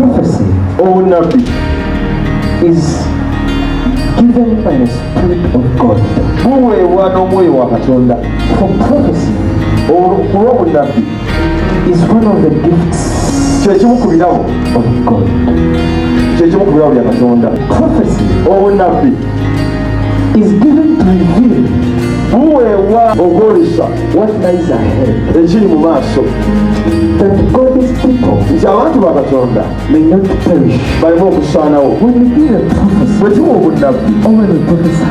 Prophecy obunabbi is given by the Spirit of God. buweebwa n'omwoyo wa Katonda. For prophecy Kuba obunabbi is one of the gifts kyekimu ku birabo of God. kyekimu ku birabo bya Katonda. Prophecy Obunabbi is given to reveal buweebwa okwolesa what lies ahead, ekiri mu maaso, that God's people nti abantu ba Katonda may not perish. baleme okusaanawo. When we give a prophecy, Bwe tuwa obunabbi or when we prophesy,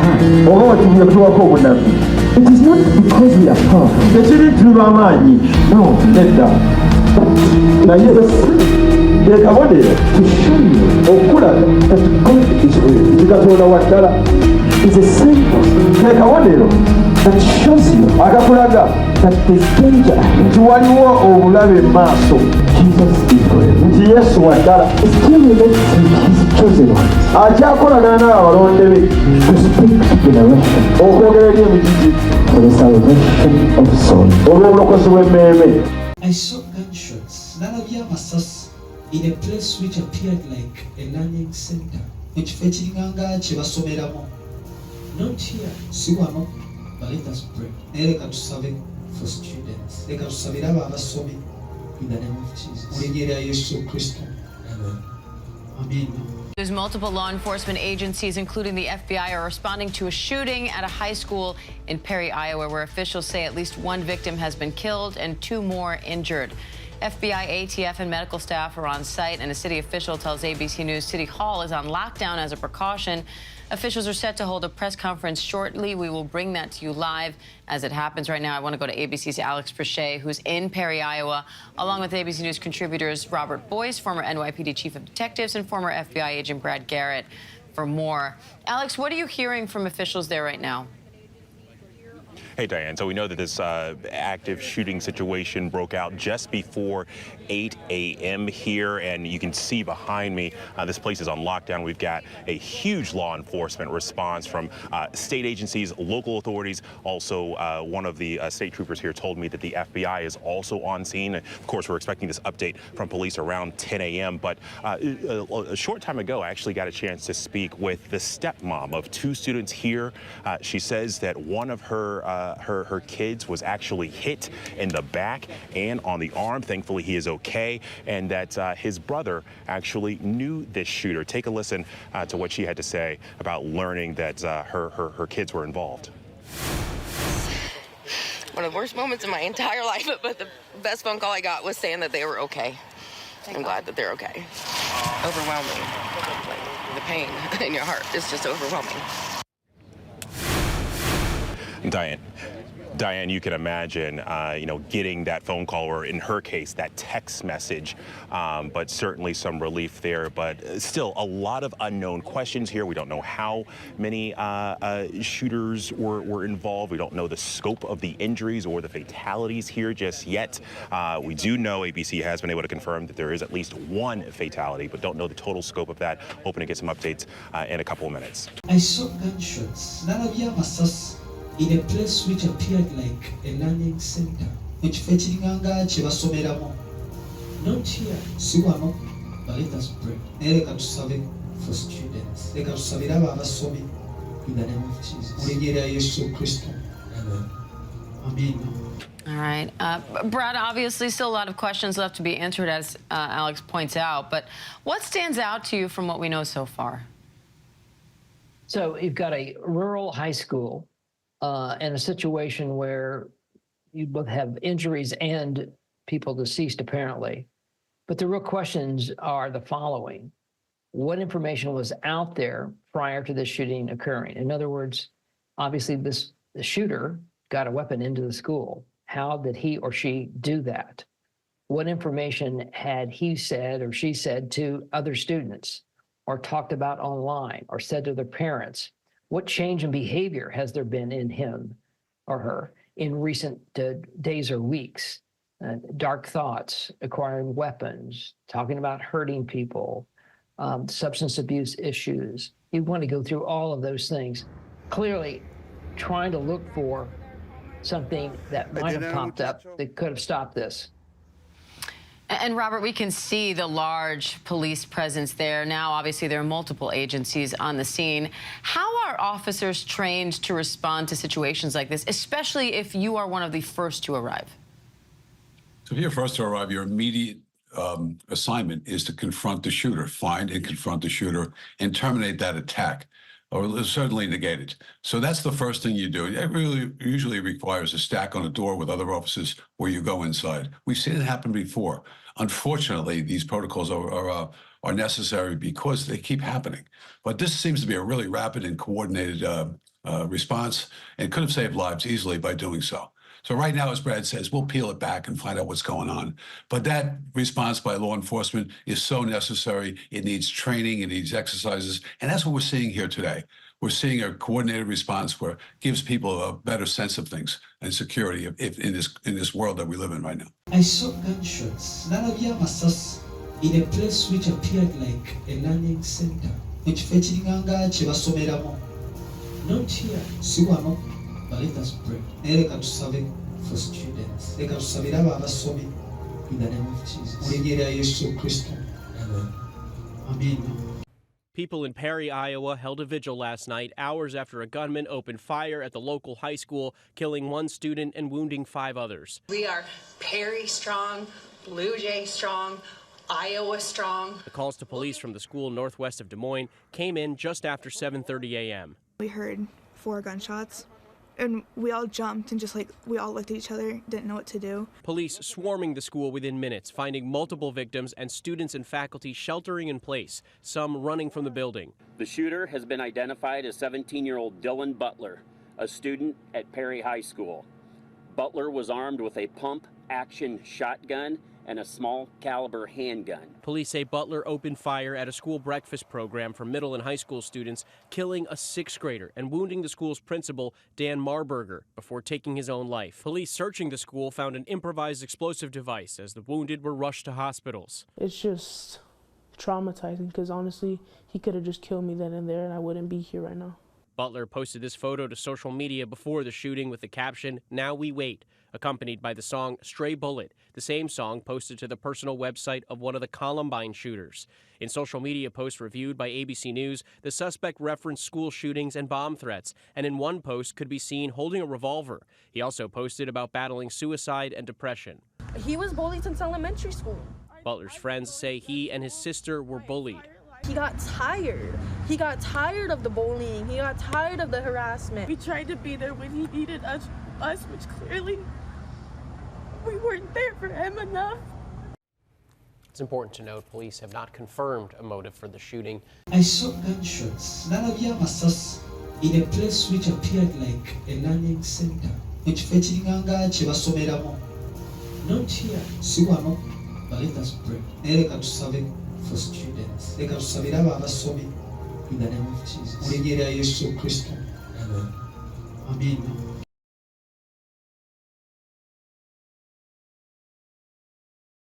oba bwe tuwako obunabbi, it is not because we are powerful. tekiri tuli b'amaanyi, No, nedda, naye ke kabonero to show you okulaga that God is real. nti Katonda wa ddala, Is a symbol ke kabonero that shows you akakulaga that there's danger ahead. nti waliwo obulabe mu maaso, Jesus is real. nti Yesu wa ddala He still relates to his chosen ones akyakolagana n'abalonde be to speak to generation okwogera eri emigigi for the salvation of souls. olw'obulokozi bw'emmeeme. I saw gunshots, nalabye amasasi, in a place which appeared like a learning center. Mu kifo ekiringanga kye basomeramu. Not here, si wano, but let us pray. Naye leka tusabe for students. Leka tusabire abo abasomi in the name of Jesus. Mu linnya lya Yesu Kristo. Amen. There's multiple law enforcement agencies, including the FBI, are responding to a shooting at a high school in Perry, Iowa, where officials say at least one victim has been killed and 2 more injured. FBI, ATF, and medical staff are on site, and a city official tells ABC News City Hall is on lockdown as a precaution. Officials are set to hold a press conference shortly. We will bring that to you live as it happens. Right now, I want to go to ABC's 𝓚𝓪𝓸𝓸𝓬𝓴, who's in Perry, Iowa, along with ABC News contributors Robert Boyce, former NYPD chief of detectives, and former FBI agent Brad Garrett for more. Alex, what are you hearing from officials there right now? Hey, Diane. So we know that this active shooting situation broke out just before 8 a.m. here, and you can see behind me, this place is on lockdown. We've got a huge law enforcement response from state agencies, local authorities. Also, one of the state troopers here told me that the FBI is also on scene. Of course, we're expecting this update from police around 10 a.m. But a short time ago, I actually got a chance to speak with the stepmom of 2 students here. She says that one of her kids was actually hit in the back and on the arm. Thankfully, he is okay, and that his brother actually knew this shooter. Take a listen to what she had to say about learning that her kids were involved. One of the worst moments of my entire life, but the best phone call I got was saying that they were okay. I'm glad that they're okay. Overwhelming. Like, the pain in your heart is just overwhelming. Diane, you can imagine, getting that phone call, or in her case, that text message, but certainly some relief there. But still, a lot of unknown questions here. We don't know how many shooters were involved. We don't know the scope of the injuries or the fatalities here just yet. We do know ABC has been able to confirm that there is at least 1 fatality, but don't know the total scope of that. Hoping to get some updates in a couple of minutes. I saw gunshots, nalabye amasasi, in a place which appeared like a learning center. Mu kifo ekiringanga kye basomeramu. Not here, si wano, but let us pray. Naye leka tusabe for students. Leka tusabire abo abasomi in the name of Jesus. Mu linnya lya Yesu Kristo. Amen. All right. Brad, obviously still a lot of questions left to be answered, as Alex points out, but what stands out to you from what we know so far? So you've got a rural high school and a situation where you both have injuries and people deceased, apparently. But the real questions are the following. What information was out there prior to this shooting occurring? In other words, obviously the shooter got a weapon into the school. How did he or she do that? What information had he said or she said to other students, or talked about online, or said to their parents? What change in behavior has there been in him or her in recent days or weeks? Dark thoughts, acquiring weapons, talking about hurting people, substance abuse issues. You want to go through all of those things. Clearly trying to look for something that might have popped up that could have stopped this. And Robert, we can see the large police presence there. Now, obviously, there are multiple agencies on the scene. How are officers trained to respond to situations like this, especially if you are one of the first to arrive? So if you're first to arrive, your immediate assignment is to confront the shooter, find and confront the shooter, and terminate that attack, or certainly negate it. So that's the first thing you do. It really usually requires a stack on a door with other officers where you go inside. We've seen it happen before. Unfortunately, these protocols are necessary because they keep happening. But this seems to be a really rapid and coordinated response, and could have saved lives easily by doing so. So right now, as Brad says, we'll peel it back and find out what's going on. But that response by law enforcement is so necessary. It needs training, it needs exercises, and that's what we're seeing here today. We're seeing a coordinated response where it gives people a better sense of things and security in this world that we live in right now. I saw gunshots, nalabye amasasi, in a place which appeared like a learning center. Ekifo ekiringanga kye basomeramu. Not here, si wano. But let us pray. Leka tusabe for students. Leka tusabire abo abasomi in the name of Jesus. Mu linnya lya Yesu Kristo. Amen. People in Perry, Iowa held a vigil last night, hours after a gunman opened fire at the local high school, killing one student and wounding 5 others. We are Perry strong, Blue Jay strong, Iowa strong. The calls to police from the school northwest of Des Moines came in just after 7:30 a.m. We heard 4 gunshots. And we all jumped and we all looked at each other, didn't know what to do. Police swarming the school within minutes, finding multiple victims and students and faculty sheltering in place, some running from the building. The shooter has been identified as 17-year-old Dylan Butler, a student at Perry High School. Butler was armed with a pump-action shotgun and a small caliber handgun. Police say Butler opened fire at a school breakfast program for middle and high school students, killing a 6th grader and wounding the school's principal, Dan Marburger, before taking his own life. Police searching the school found an improvised explosive device as the wounded were rushed to hospitals. It's just traumatizing because honestly, he could have just killed me then and there and I wouldn't be here right now. Butler posted this photo to social media before the shooting with the caption, "Now we wait," accompanied by the song Stray Bullet, the same song posted to the personal website of one of the Columbine shooters. In social media posts reviewed by ABC News, the suspect referenced school shootings and bomb threats, and in one post could be seen holding a revolver. He also posted about battling suicide and depression. He was bullied since elementary school. Butler's friends say he and his sister were bullied. He got tired. He got tired of the bullying. He got tired of the harassment. We tried to be there when he needed us, which clearly we weren't there for him enough. It's important to note police have not confirmed a motive for the shooting. I saw gunshots, nalabye amasasi, in a place which appeared like a learning center. Ekifo ekiringanga kye basomeramu. Not here, si wano, but let us pray. Leka tusabe for students. Leka tusabire abo abasomi in the name of Jesus. Mu linnya lya Yesu Kristo. Amen.